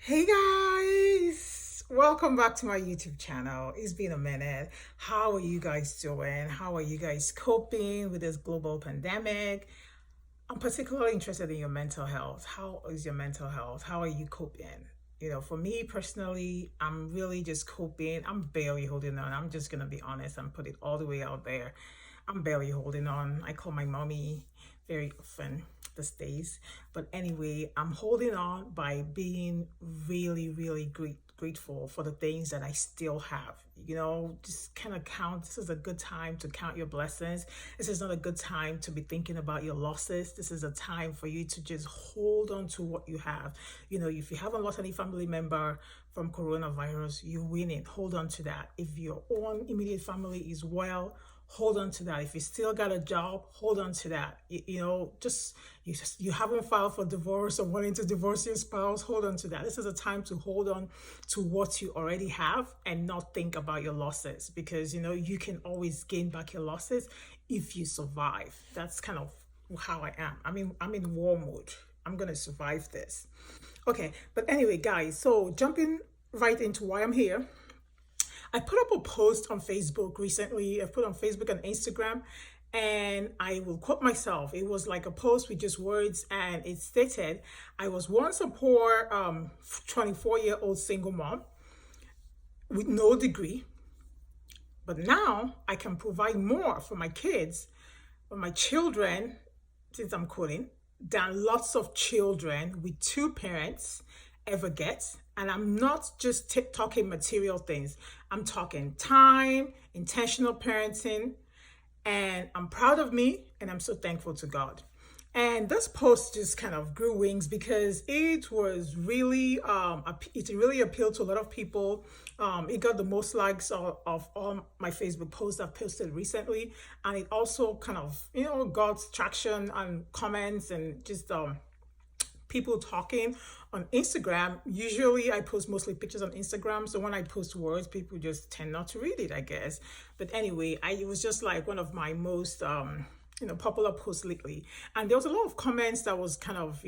Hey guys, welcome back to my YouTube channel. It's been a minute. How are you guys doing? How are you guys coping with this global pandemic? I'm particularly interested in your mental health. How is your mental health? How are you coping? For me personally, I'm really just coping. I'm barely holding on. I'm just gonna be honest and put it all the way out there. I'm barely holding on. I call my mommy very often these days. But anyway, I'm holding on by being really, really grateful for the things that I still have. Just kind of count. This is a good time to count your blessings. This is not a good time to be thinking about your losses. This is a time for you to just hold on to what you have. If you haven't lost any family member from coronavirus, you're winning. Hold on to that. If your own immediate family is well, hold on to that. If you still got a job, hold on to that. You haven't filed for divorce or wanting to divorce your spouse, hold on to that. This is a time to hold on to what you already have and not think about your losses, because you can always gain back your losses if you survive. That's kind of how I am. I'm in war mode. I'm gonna survive this. Okay, but anyway, guys, so jumping right into why I'm here. I put up a post on Facebook recently. I put on Facebook and Instagram, and I will quote myself. It was like a post with just words, and it stated, I was once a poor 24-year-old single mom with no degree, but now I can provide more for my kids, for my children, since I'm quoting, than lots of children with two parents ever get. And I'm not just talking material things. I'm talking time, intentional parenting, and I'm proud of me, and I'm so thankful to God. And this post just kind of grew wings because it was really, it really appealed to a lot of people. It got the most likes of all my Facebook posts I've posted recently. And it also kind of, got traction and comments and just people talking on Instagram. Usually I post mostly pictures on Instagram. So when I post words, people just tend not to read it, I guess. But anyway, it was just like one of my most, popular posts lately. And there was a lot of comments that was kind of,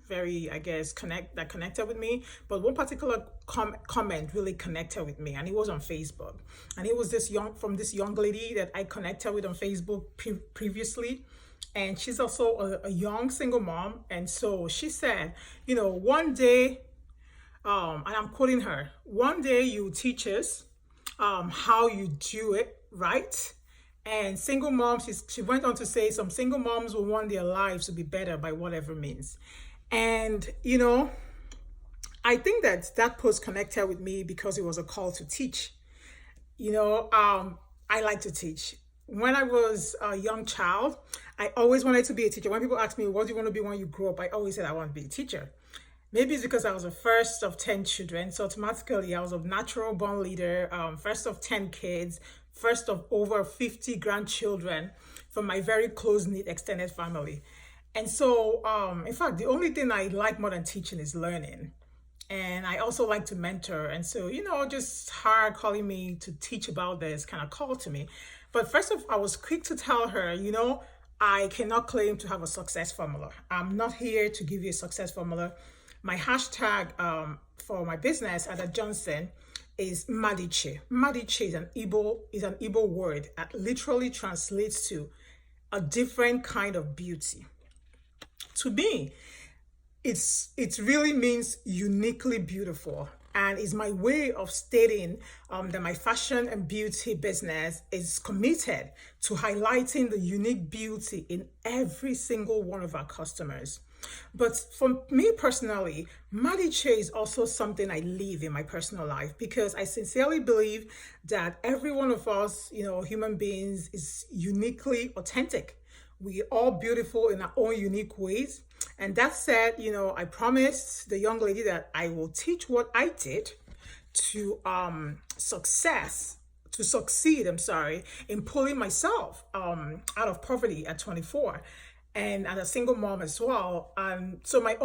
very, I guess, connected with me. But one particular comment really connected with me, and it was on Facebook. And it was this young lady that I connected with on Facebook previously. And she's also a young single mom. And so she said, one day, and I'm quoting her, one day you teach us how you do it right. And single moms, she went on to say some single moms will want their lives to be better by whatever means. And, I think that post connected with me because it was a call to teach. I like to teach. When I was a young child, I always wanted to be a teacher. When people ask me, what do you want to be when you grow up? I always said I want to be a teacher. Maybe it's because I was the first of 10 children. So automatically I was a natural born leader, first of 10 kids, first of over 50 grandchildren from my very close-knit extended family. And so, in fact, the only thing I like more than teaching is learning. And I also like to mentor. And so, just her calling me to teach about this kind of called to me. But first of all, I was quick to tell her, I cannot claim to have a success formula. I'm not here to give you a success formula. My hashtag for my business at Johnson is Madiche. Madiche is an Igbo word that literally translates to a different kind of beauty. To me, it really means uniquely beautiful, and is my way of stating that my fashion and beauty business is committed to highlighting the unique beauty in every single one of our customers. But for me personally, Madiche is also something I live in my personal life, because I sincerely believe that every one of us, human beings, is uniquely authentic. We're all beautiful in our own unique ways. And that said, I promised the young lady that I will teach what I did to succeed, in pulling myself out of poverty at 24, and as a single mom as well. So my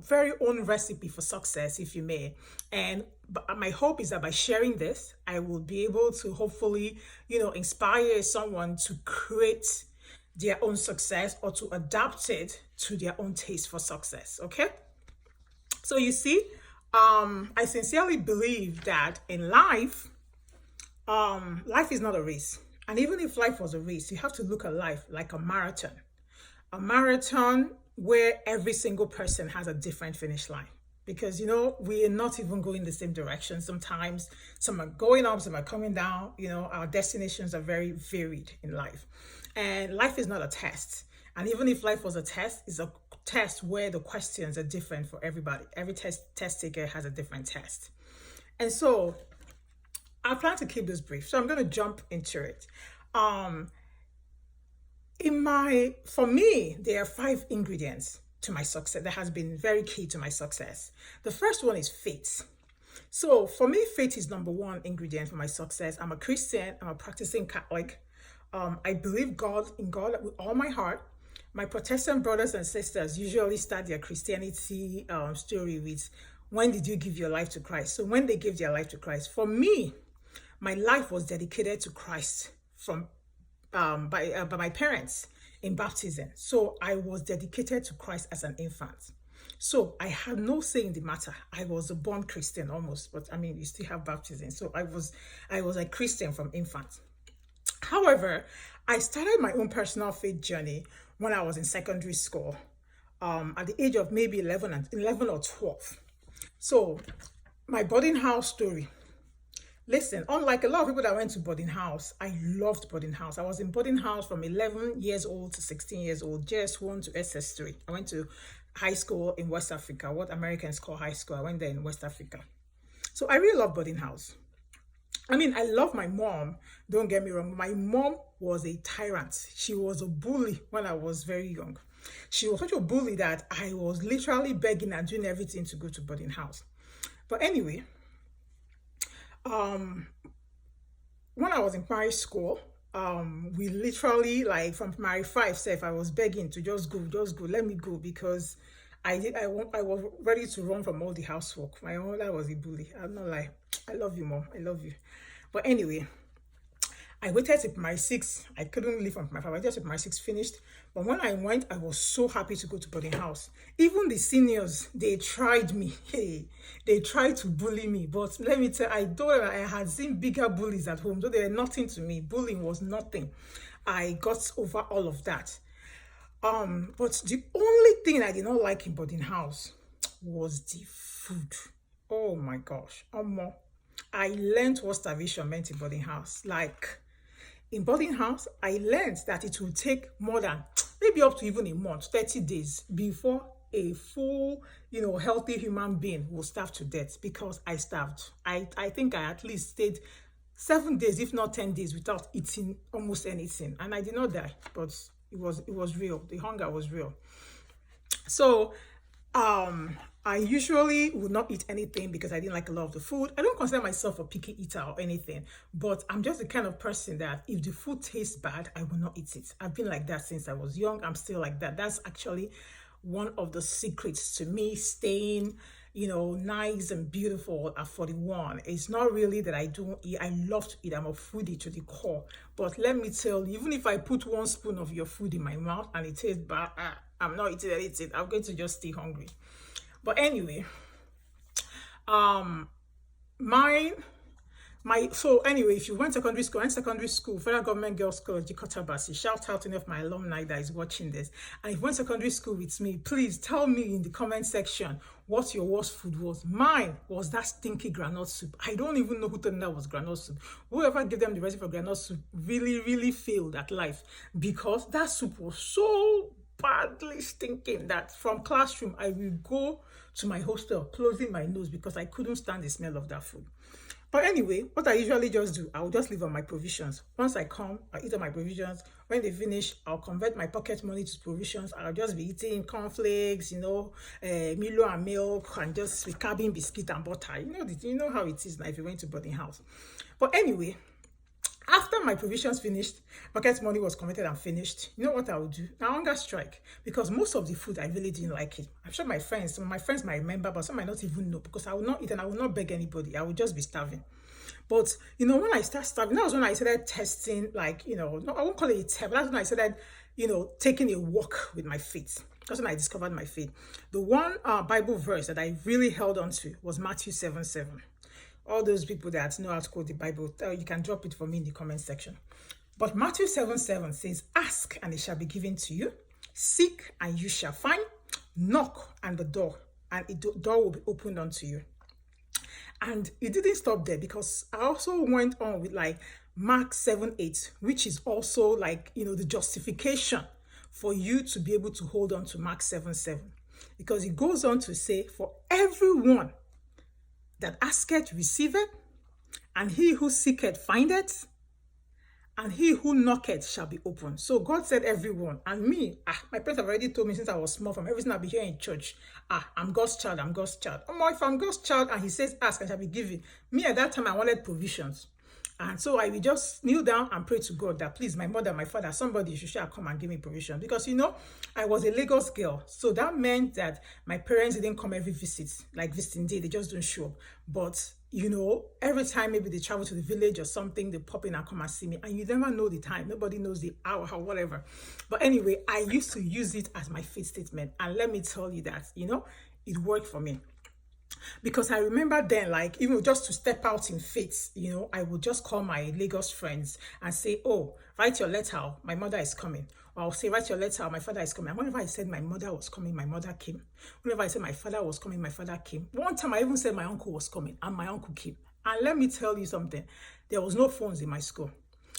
very own recipe for success, if you may. And my hope is that by sharing this, I will be able to hopefully, inspire someone to create their own success, or to adapt it to their own taste for success. Okay. So you see, I sincerely believe that in life, life is not a race. And even if life was a race, you have to look at life like a marathon where every single person has a different finish line. Because, we are not even going the same direction sometimes. Some are going up, some are coming down. Our destinations are very varied in life. And life is not a test. And even if life was a test, it's a test where the questions are different for everybody. Every test taker has a different test. And so I plan to keep this brief. So I'm going to jump into it. For me, there are 5 ingredients to my success that has been very key to my success. The first one is faith. So for me, faith is number 1 ingredient for my success. I'm a Christian. I'm a practicing Catholic. I believe in God with all my heart. My Protestant brothers and sisters usually start their Christianity story with, when did you give your life to Christ? So when they gave their life to Christ, for me, my life was dedicated to Christ by my parents in baptism. So I was dedicated to Christ as an infant. So I had no say in the matter. I was a born Christian almost, but you still have baptism. So I was a Christian from infant. However, I started my own personal faith journey when I was in secondary school, at the age of maybe 11 or 12. So my boarding house story. Listen, unlike a lot of people that went to boarding house, I loved boarding house. I was in boarding house from 11 years old to 16 years old, JS1 to SS3. I went to high school in West Africa, what Americans call high school. I went there in West Africa. So I really love boarding house. I love my mom. Don't get me wrong. My mom was a tyrant. She was a bully when I was very young. She was such a bully that I was literally begging and doing everything to go to boarding house. But anyway, when I was in primary school, we literally, like from primary 5, if I was begging to just go, let me go, because I was ready to run from all the housework. My mother was a bully. I'm not like, I love you, Mom. I love you. But anyway, I waited till my 6. I couldn't leave from my 5. I just my 6 finished. But when I went, I was so happy to go to boarding house. Even the seniors, they tried me. Hey, they tried to bully me. But let me tell you, I had seen bigger bullies at home, though they were nothing to me. Bullying was nothing. I got over all of that. But the only thing I did not like in boarding house was the food. Oh my gosh. I learned what starvation meant in boarding house. Like, in boarding house, I learned that it will take more than, maybe up to even a month, 30 days, before a full, healthy human being will starve to death, because I starved. I think I at least stayed 7 days, if not 10 days, without eating almost anything. And I did not die, but it was real. The hunger was real. So, I usually would not eat anything because I didn't like a lot of the food. I don't consider myself a picky eater or anything, but I'm just the kind of person that if the food tastes bad, I will not eat it. I've been like that since I was young. I'm still like that. That's actually one of the secrets to me staying, nice and beautiful at 41. It's not really that I don't eat. I love to eat. I'm a foodie to the core. But let me tell you, even if I put 1 spoon of your food in my mouth and it tastes bad, I'm not eating anything. I'm going to just stay hungry. But anyway, if you went secondary school, Federal Government Girls College, Ikotabasi, shout out to any of my alumni that is watching this. And if you went secondary school with me, please tell me in the comment section what your worst food was. Mine was that stinky groundnut soup. I don't even know who told me that was groundnut soup. Whoever gave them the recipe for groundnut soup really, really failed at life, because that soup was so badly stinking that from classroom I will go to my hostel closing my nose because I couldn't stand the smell of that food. But anyway, what I usually just do, I will just live on my provisions. Once I come, I eat on my provisions. When they finish, I'll convert my pocket money to provisions. I'll just be eating cornflakes, Milo and milk, and just with cabin biscuit and butter. You know how it is now if you went to boarding house. But anyway, after my provisions finished, pocket money was converted and finished, you know what I would do? Now, hunger strike, because most of the food, I really didn't like it. I'm sure some of my friends might remember, but some might not even know, because I will not eat and I will not beg anybody. I will just be starving. But, when I start starving, that was when I started testing, no, I won't call it a test, but that's when I started, taking a walk with my feet. That's when I discovered my faith. The one Bible verse that I really held on to was Matthew 7:7. All those people that know how to quote the Bible, you can drop it for me in the comment section. But Matthew 7:7 says, ask and it shall be given to you. Seek and you shall find. Knock and the door will be opened unto you. And it didn't stop there, because I also went on with like Mark 7:8, which is also like, the justification for you to be able to hold on to Mark 7:7. Because it goes on to say, for everyone that asketh receiveth, and he who seeketh findeth, and he who knocketh shall be opened. So God said everyone. And me, my parents have already told me since I was small, from everything I'll be here in church, I'm God's child, I'm God's child. If I'm God's child and he says ask and shall be given, me at that time I wanted provisions. And so I will just kneel down and pray to God that, please, my mother, my father, somebody should come and give me provision. Because, I was a Lagos girl. So that meant that my parents didn't come every visit, like visiting day. They just don't show up. But, every time maybe they travel to the village or something, they pop in and come and see me. And you never know the time. Nobody knows the hour or whatever. But anyway, I used to use it as my faith statement. And let me tell you that, it worked for me. Because I remember then, like, even just to step out in faith, I would just call my Lagos friends and say, oh, write your letter, my mother is coming. Or I'll say, write your letter, my father is coming. And whenever I said my mother was coming, my mother came. Whenever I said my father was coming, my father came. One time I even said my uncle was coming, and my uncle came. And let me tell you something, there was no phones in my school.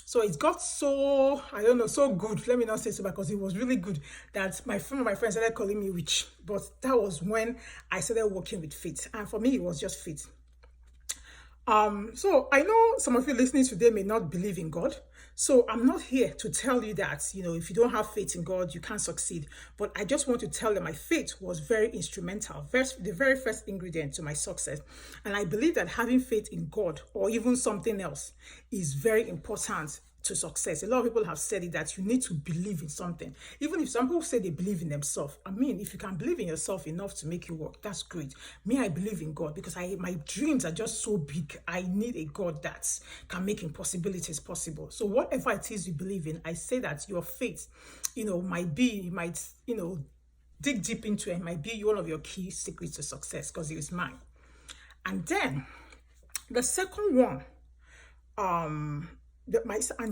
So it got so, so good. Let me not say so, because it was really good, that my friends started calling me witch. But that was when I started working with faith. And for me, it was just faith. So I know some of you listening today may not believe in God. So I'm not here to tell you that, if you don't have faith in God, you can't succeed. But I just want to tell you my faith was very instrumental, the very first ingredient to my success. And I believe that having faith in God or even something else is very important to success. A lot of people have said it, that you need to believe in something. Even if some people say they believe in themselves, if you can believe in yourself enough to make you work, that's great. Me, I believe in God because my dreams are just so big. I need a God that can make impossibilities possible. So whatever it is you believe in, I say that your faith, might dig deep into it, might be one of your key secrets to success, because it is mine. And then the second one, and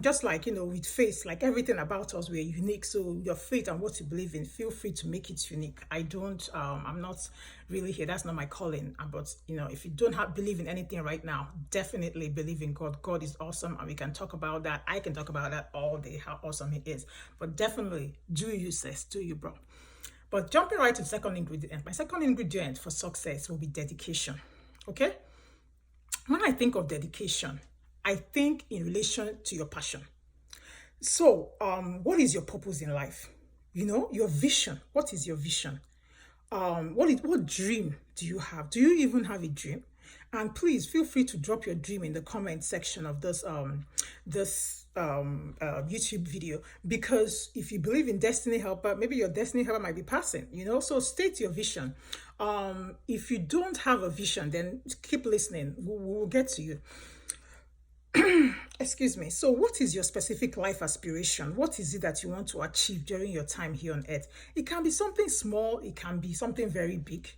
just like, with faith, like everything about us, we're unique. So your faith and what you believe in, feel free to make it unique. I'm not really here. That's not my calling. But, if you don't believe in anything right now, definitely believe in God. God is awesome. And we can talk about that. I can talk about that all day, how awesome he is. But definitely do you, sis, do you, bro. But jumping right to the second ingredient, my second ingredient for success will be dedication. Okay? When I think of dedication, I think in relation to your passion. So, what is your purpose in life? Your vision. What is your vision? What dream do you have? Do you even have a dream? And please feel free to drop your dream in the comment section of this YouTube video, because if you believe in destiny helper, maybe your destiny helper might be passing, so state your vision. If you don't have a vision, then keep listening. We'll get to you. Excuse me. So what is your specific life aspiration? What is it that you want to achieve during your time here on earth? It can be something small. It can be something very big.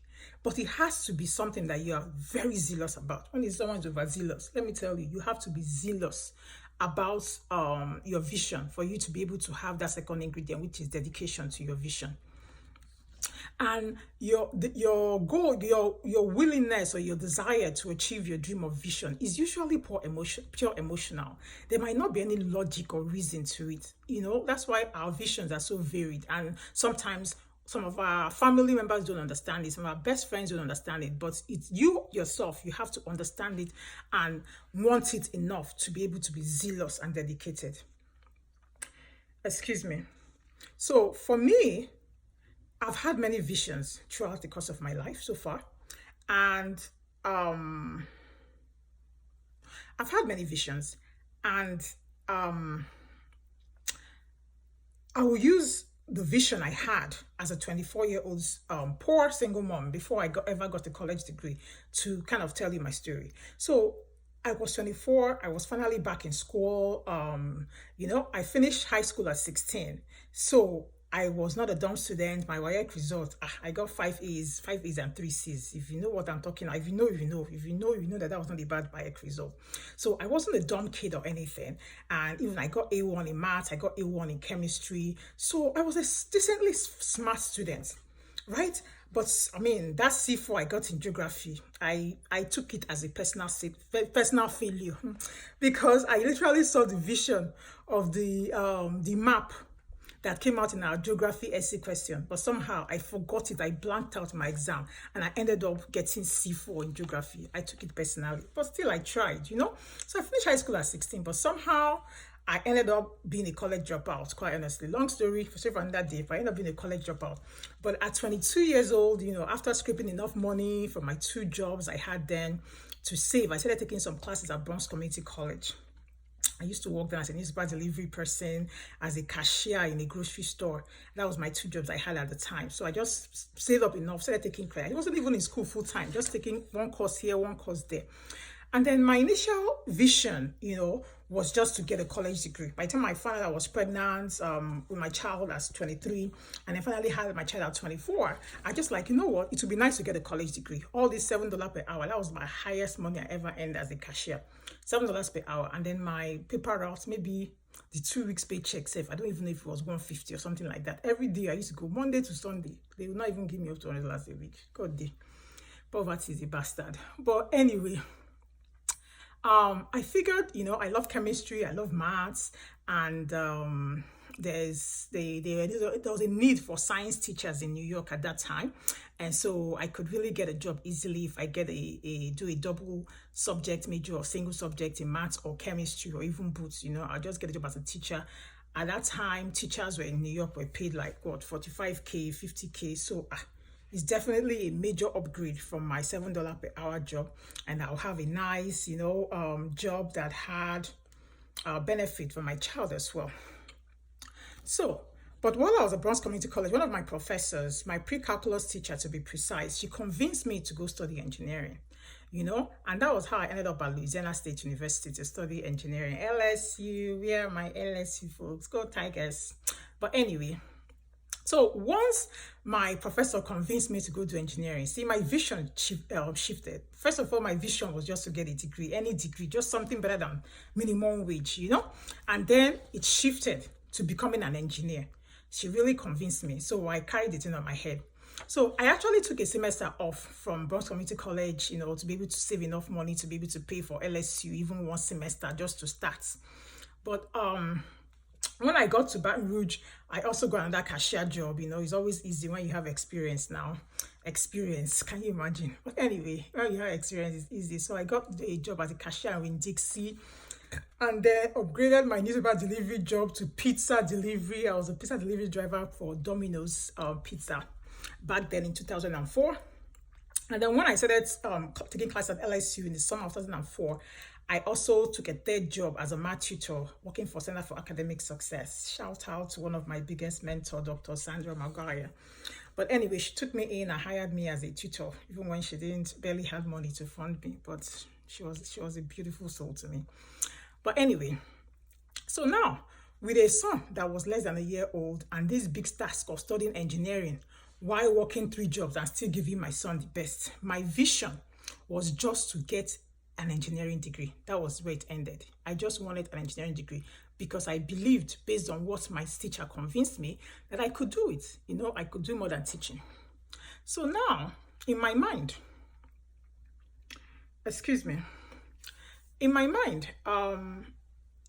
But it has to be something that you are very zealous about. When is someone's overzealous? Let me tell you, you have to be zealous about your vision for you to be able to have that second ingredient, which is dedication to your vision. And your goal, your willingness or your desire to achieve your dream or vision is usually pure emotional. There might not be any logic or reason to it. That's why our visions are so varied. And sometimes some of our family members don't understand it. Some of our best friends don't understand it. But it's you yourself. You have to understand it and want it enough to be able to be zealous and dedicated. Excuse me. So for me, I've had many visions throughout the course of my life so far. And I've had many visions. And I will use the vision I had as a 24-year-old poor single mom before I ever got a college degree to kind of tell you my story. So I was 24. I was finally back in school. I finished high school at 16. So I was not a dumb student. My WAEC result, I got 5 A's and 3 C's. If you know what I'm talking about, if you know, you know. If you know, you know that that was not a bad WAEC result. So I wasn't a dumb kid or anything. And even I got A1 in maths, I got A1 in chemistry. So I was a decently smart student, right? But I mean, that C4 I got in geography, I took it as a personal failure because I literally saw the vision of the map that came out in our geography essay question, but somehow I forgot it. I blanked out my exam and I ended up getting C4 in geography. I took it personally, but still I tried, you know? So I finished high school at 16, but somehow I ended up being a college dropout, quite honestly. Long story, for sure, for another day, but I ended up being a college dropout. But at 22 years old, you know, after scraping enough money from my 2 jobs I had then to save, I started taking some classes at Bronx Community College. I used to work there as a newspaper delivery person, as a cashier in a grocery store. That was my 2 jobs I had at the time. So I just saved up enough, started taking classes. I wasn't even in school full time, just taking one course here, one course there. And then my initial vision, you know, was just to get a college degree. By the time I found out I was pregnant with my child at 23, and I finally had my child at 24, I just like, you know what, it would be nice to get a college degree. All this $7 per hour, that was my highest money I ever earned as a cashier. $7 per hour. And then my paper route, maybe the 2 weeks paycheck safe. I don't even know if it was 150 or something like that. Every day I used to go Monday to Sunday. They would not even give me up to $200 a week. God day. Poverty is a bastard. But anyway, I figured, you know, I love chemistry, I love maths, and there was a need for science teachers in New York at that time, and so I could really get a job easily if I get do a double subject major or single subject in maths or chemistry or even both. You know, I'll just get a job as a teacher. At that time, teachers were in New York were paid like what, 45K, 50K. So it's definitely a major upgrade from my $7 per hour job, and I'll have a nice, you know, job that had benefit for my child as well. So, but while I was at Bronx Community College, one of my professors, my pre-calculus teacher to be precise, she convinced me to go study engineering, you know, and that was how I ended up at Louisiana State University to study engineering. LSU, where are my LSU folks? Go Tigers. But anyway, so once my professor convinced me to go to engineering, see, my vision shifted. First of all, my vision was just to get a degree, any degree, just something better than minimum wage, you know? And then it shifted to becoming an engineer. She really convinced me. So I carried it in on my head. So I actually took a semester off from Bronx Community College, you know, to be able to save enough money to be able to pay for LSU, even one semester just to start. But when I got to Baton Rouge, I also got another cashier job. You know, it's always easy when you have experience now. Experience, can you imagine? But anyway, when you have experience, it's easy. So I got a job as a cashier in Dixie, and then upgraded my newspaper delivery job to pizza delivery. I was a pizza delivery driver for Domino's Pizza back then in 2004. And then when I started taking class at LSU in the summer of 2004, I also took a 3rd job as a math tutor working for Center for Academic Success. Shout out to one of my biggest mentors, Dr. Sandra Maguire. But anyway, she took me in and hired me as a tutor, even when she barely had money to fund me. But she was a beautiful soul to me. But anyway, so now with a son that was less than a year old and this big task of studying engineering while working 3 jobs and still giving my son the best, my vision was just to get an engineering degree. That was where it ended. I just wanted an engineering degree because I believed, based on what my teacher convinced me, that I could do it. You know, I could do more than teaching. So now, in my mind,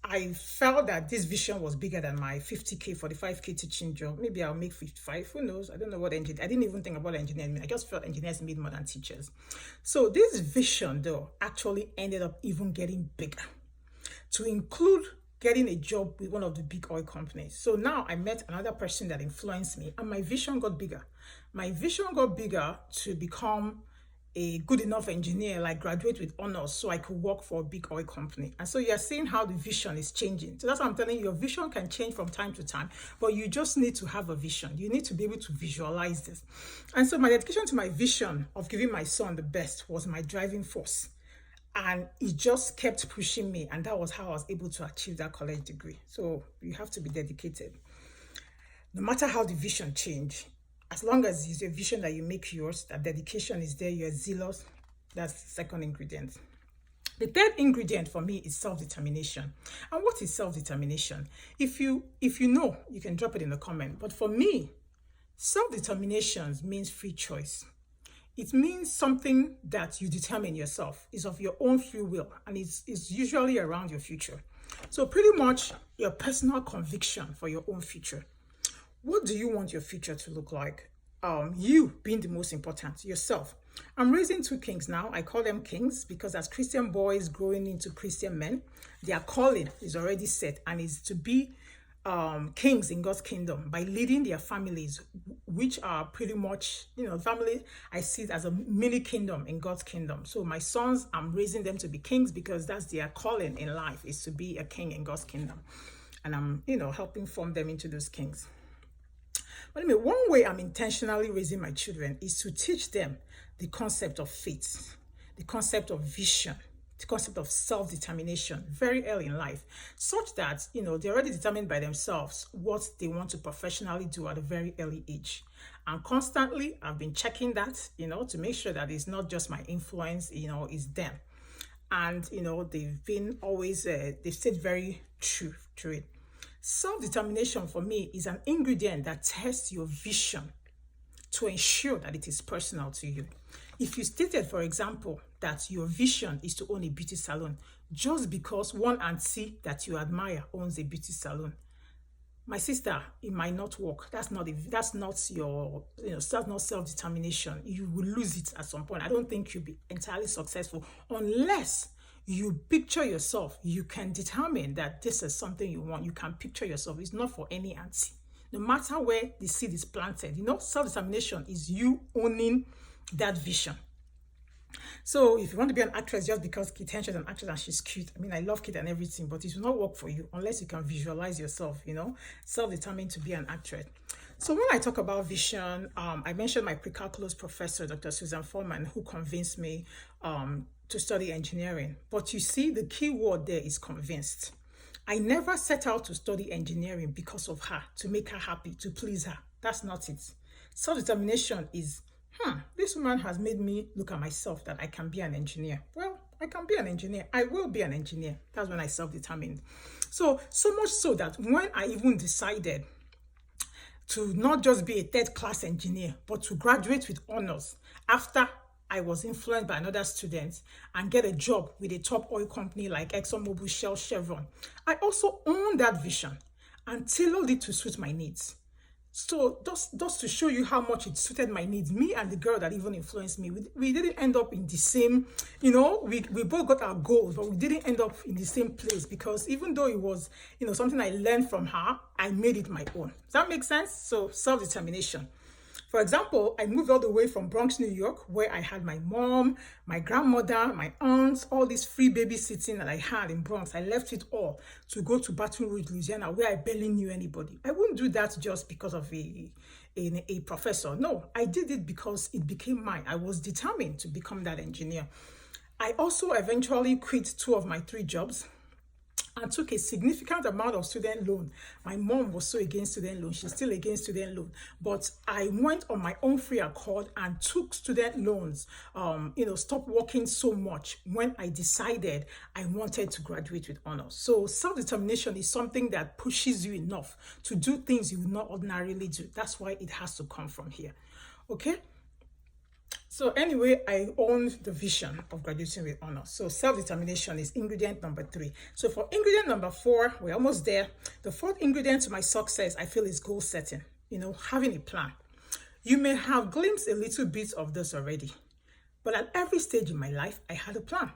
I felt that this vision was bigger than my 50K, 45K teaching job. Maybe I'll make 55, who knows? I don't know what engineering, I didn't even think about engineering. I just felt engineers made more than teachers. So this vision though actually ended up even getting bigger, to include getting a job with one of the big oil companies. So now I met another person that influenced me and my vision got bigger. My vision got bigger to become a good enough engineer, like graduate with honors, so I could work for a big oil company. And so you're seeing how the vision is changing. So that's what I'm telling you, your vision can change from time to time, but you just need to have a vision. You need to be able to visualize this. And so my dedication to my vision of giving my son the best was my driving force. And it just kept pushing me. And that was how I was able to achieve that college degree. So you have to be dedicated. No matter how the vision change, as long as it's a vision that you make yours, that dedication is there, you're zealous, that's the second ingredient. The third ingredient for me is self-determination. And what is self-determination? If you know, you can drop it in the comment. But for me, self-determination means free choice. It means something that you determine yourself, is of your own free will, and it's usually around your future. So pretty much your personal conviction for your own future. What do you want your future to look like? You being the most important, yourself. I'm raising two kings now. I call them kings because as Christian boys growing into Christian men, their calling is already set and is to be kings in God's kingdom by leading their families, which are pretty much, family, I see it as a mini kingdom in God's kingdom. So my sons, I'm raising them to be kings because that's their calling in life, is to be a king in God's kingdom. And I'm, helping form them into those kings. But anyway, one way I'm intentionally raising my children is to teach them the concept of faith, the concept of vision, the concept of self-determination very early in life, such that, they're already determined by themselves what they want to professionally do at a very early age. And constantly, I've been checking that, to make sure that it's not just my influence, it's them. And, they've been always, they've stayed very true to it. Self-determination for me is an ingredient that tests your vision to ensure that it is personal to you. If you stated, for example, that your vision is to own a beauty salon just because one auntie that you admire owns a beauty salon, my sister, it might not work. That's not your, that's not self-determination. You will lose it at some point. I don't think you'll be entirely successful unless you picture yourself. You can determine that this is something you want. You can picture yourself. It's not for any auntie. No matter where the seed is planted, self-determination is you owning that vision. So if you want to be an actress just because Kate Henshaw is an actress and she's cute, I love Kate and everything, but it will not work for you unless you can visualize yourself, self-determined to be an actress. So when I talk about vision, I mentioned my pre-calculus professor, Dr. Susan Foreman, who convinced me to study engineering. But you see, the key word there is convinced. I never set out to study engineering because of her, to make her happy, to please her. That's not it. Self-determination is, this woman has made me look at myself that I can be an engineer. Well, I can be an engineer. I will be an engineer. That's when I self-determined. So much so that when I even decided to not just be a third-class engineer, but to graduate with honors after I was influenced by another student and get a job with a top oil company like ExxonMobil, Shell, Chevron, I also owned that vision and tailored it to suit my needs. So just to show you how much it suited my needs, me and the girl that even influenced me, we didn't end up in the same, we both got our goals, but we didn't end up in the same place because even though it was, something I learned from her, I made it my own. Does that make sense? So self-determination. For example, I moved all the way from Bronx, New York, where I had my mom, my grandmother, my aunts, all this free babysitting that I had in Bronx. I left it all to go to Baton Rouge, Louisiana, where I barely knew anybody. I wouldn't do that just because of a professor. No, I did it because it became mine. I was determined to become that engineer. I also eventually quit 2 of my 3 jobs and took a significant amount of student loan. My mom was so against student loan. She's still against student loan. But I went on my own free accord and took student loans, stopped working so much when I decided I wanted to graduate with honors. So self-determination is something that pushes you enough to do things you would not ordinarily do. That's why it has to come from here. Okay? So anyway, I owned the vision of graduating with honors. So self-determination is ingredient number 3. So for ingredient number 4, we're almost there. The 4th ingredient to my success, I feel, is goal setting, having a plan. You may have glimpsed a little bit of this already, but at every stage in my life, I had a plan.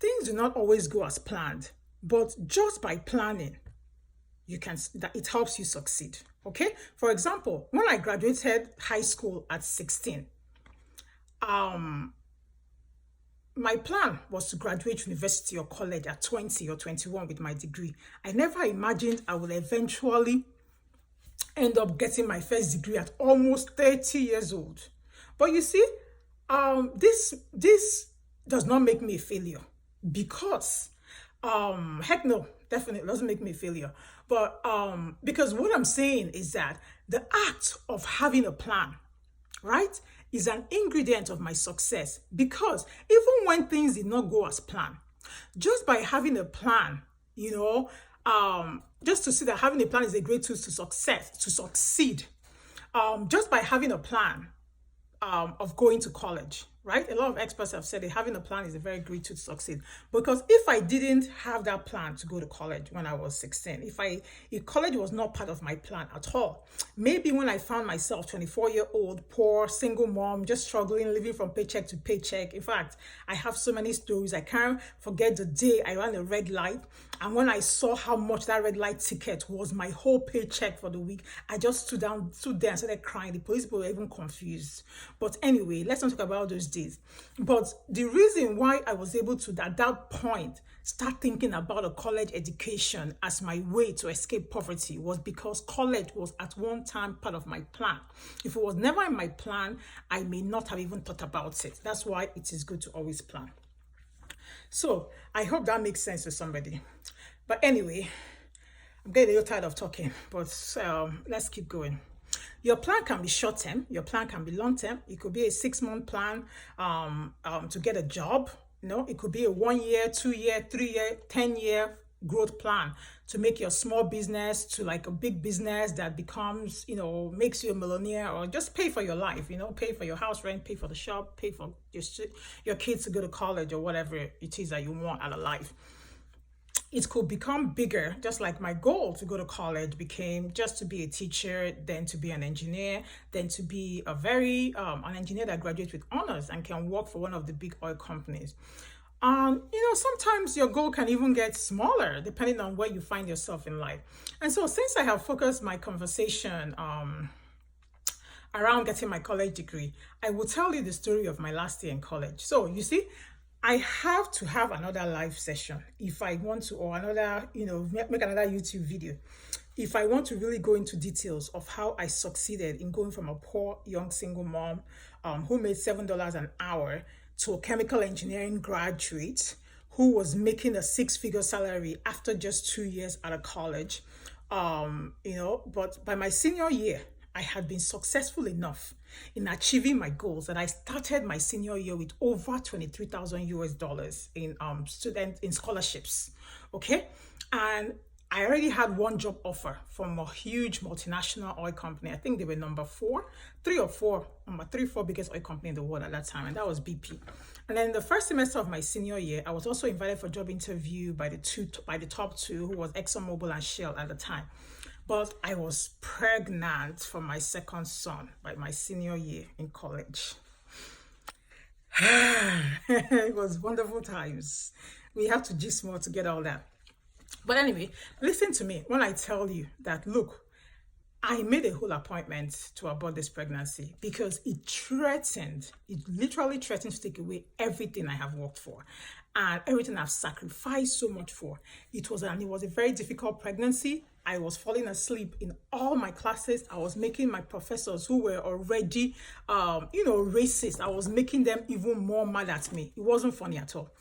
Things do not always go as planned, but just by planning, it helps you succeed. Okay? For example, when I graduated high school at 16, my plan was to graduate university or college at 20 or 21 with my degree. I never imagined I would eventually end up getting my first degree at almost 30 years old. But you see, this does not make me a failure because, heck no, definitely doesn't make me a failure. But because what I'm saying is that the act of having a plan, right, is an ingredient of my success. Because even when things did not go as planned, just by having a plan, you know, just to see that having a plan is a great tool to succeed. Just by having a plan, of going to college, right? A lot of experts have said that having a plan is a very great tool to succeed. Because if I didn't have that plan to go to college when I was 16, if college was not part of my plan at all, maybe when I found myself 24-year-old, poor, single mom, just struggling, living from paycheck to paycheck. In fact, I have so many stories. I can't forget the day I ran a red light. And when I saw how much that red light ticket was my whole paycheck for the week, I just stood there and started crying. The police people were even confused. But anyway, let's not talk about those days. But the reason why I was able to, at that point, start thinking about a college education as my way to escape poverty was because college was at one time part of my plan. If it was never in my plan, I may not have even thought about it. That's why it is good to always plan. So I hope that makes sense to somebody. But anyway, I'm getting a little tired of talking, but let's keep going. Your plan can be short term. Your plan can be long term. It could be a 6-month plan to get a job. It could be a 1 year, 2 year, 3 year, 10-year growth plan to make your small business to like a big business that becomes, makes you a millionaire, or just pay for your life, pay for your house rent, pay for the shop, pay for your kids to go to college, or whatever it is that you want out of life. It could become bigger, just like my goal to go to college became just to be a teacher, then to be an engineer, then to be an engineer that graduates with honors and can work for one of the big oil companies. Sometimes your goal can even get smaller depending on where you find yourself in life. And so since I have focused my conversation around getting my college degree, I will tell you the story of my last year in college. So you see, I have to have another live session if I want to, or another, make another YouTube video. If I want to really go into details of how I succeeded in going from a poor young single mom who made $7 an hour to a chemical engineering graduate who was making a 6-figure salary after just 2 years out of college. But by my senior year, I had been successful enough in achieving my goals that I started my senior year with over $23,000 in scholarships. Okay. And I already had one job offer from a huge multinational oil company. I think they were number 3 or 4 biggest oil company in the world at that time, and that was BP. And then the first semester of my senior year, I was also invited for a job interview by the top 2, who was ExxonMobil and Shell at the time. But I was pregnant for my second son by my senior year in college. It was wonderful times. We have to gist more to get all that. But anyway, listen to me when I tell you that, look, I made a whole appointment to abort this pregnancy because it literally threatened to take away everything I have worked for and everything I've sacrificed so much for. It was a very difficult pregnancy. I was falling asleep in all my classes. I was making my professors, who were already, racist, I was making them even more mad at me. It wasn't funny at all.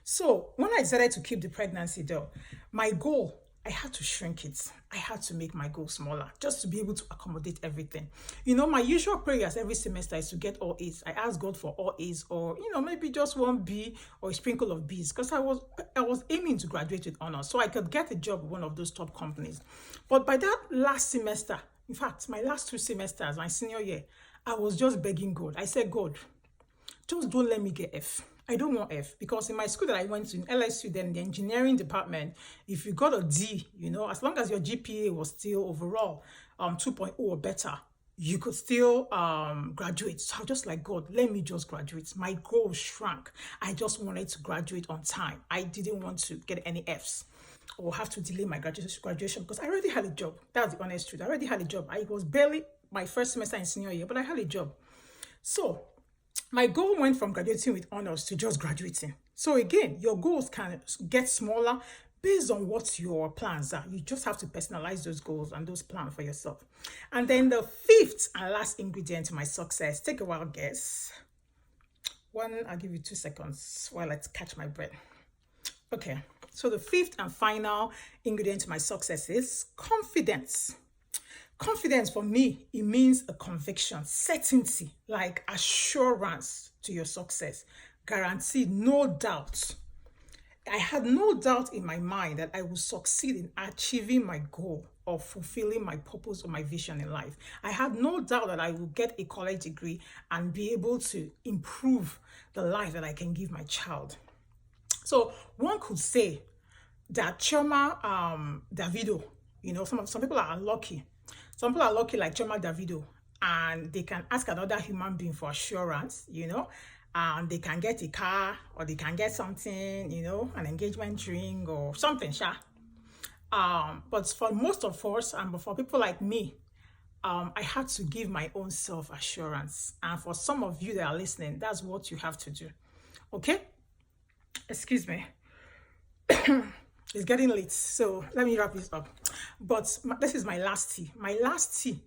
So when I decided to keep the pregnancy though, my goal, I had to shrink it. I had to make my goal smaller just to be able to accommodate everything. My usual prayers every semester is to get all A's. I ask God for all A's, or, maybe just 1 B or a sprinkle of B's, because I was aiming to graduate with honors so I could get a job with one of those top companies. But by that last semester, in fact, my last 2 semesters, my senior year, I was just begging God. I said, God, just don't let me get F. I don't want F, because in my school that I went to, in LSU, then the engineering department, if you got a D, as long as your GPA was still overall 2.0 or better, you could still graduate. So I was just like, God, let me just graduate. My goal shrank. I just wanted to graduate on time. I didn't want to get any Fs or have to delay my graduation because I already had a job. That's the honest truth. I already had a job. I was barely my first semester in senior year, but I had a job. So my goal went from graduating with honors to just graduating. So again, your goals can get smaller based on what your plans are. You just have to personalize those goals and those plans for yourself. And then the 5th and last ingredient to my success, take a wild guess. I'll give you 2 seconds while I catch my breath. Okay, So the fifth and final ingredient to my success is confidence. Confidence for me, it means a conviction, certainty, like assurance to your success, guaranteed, no doubt. I had no doubt in my mind that I would succeed in achieving my goal of fulfilling my purpose or my vision in life. I had no doubt that I would get a college degree and be able to improve the life that I can give my child. So one could say that Chioma Davido, some people are unlucky. Some people are lucky like Chioma Davido, and they can ask another human being for assurance, and they can get a car or they can get something, an engagement ring or something, sha. But for most of us, and for people like me, I had to give my own self-assurance. And for some of you that are listening, that's what you have to do. Okay? Excuse me. It's getting late, so let me wrap this up. But this is my last T. My last T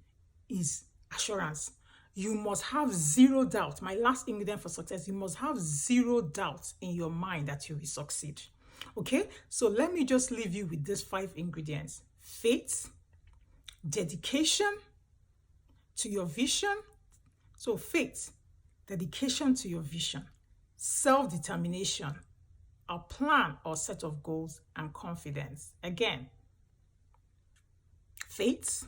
is assurance. You must have zero doubt. My last ingredient for success, you must have zero doubt in your mind that you will succeed. Okay, so let me just leave you with these 5 ingredients: faith, dedication to your vision. So faith, dedication to your vision, self-determination, a plan or set of goals, and confidence. Again, faith,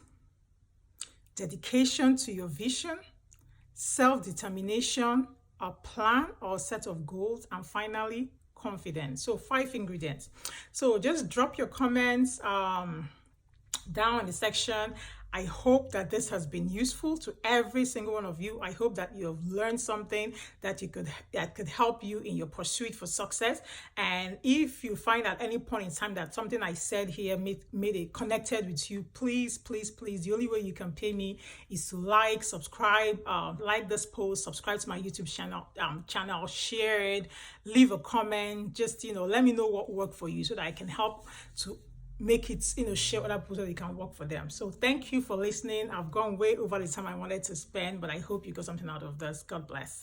dedication to your vision, self-determination, a plan or set of goals, and finally, confidence. So 5 ingredients. So just drop your comments down in the section. I hope that this has been useful to every single one of you. I hope that you have learned something that could help you in your pursuit for success. And if you find at any point in time that something I said here made it connected with you, please, the only way you can pay me is to like, subscribe, like this post, subscribe to my YouTube channel, share it, leave a comment. Just let me know what worked for you so that I can help to make it, share other people so they can work for them. So thank you for listening. I've gone way over the time I wanted to spend, but I hope you got something out of this. God bless.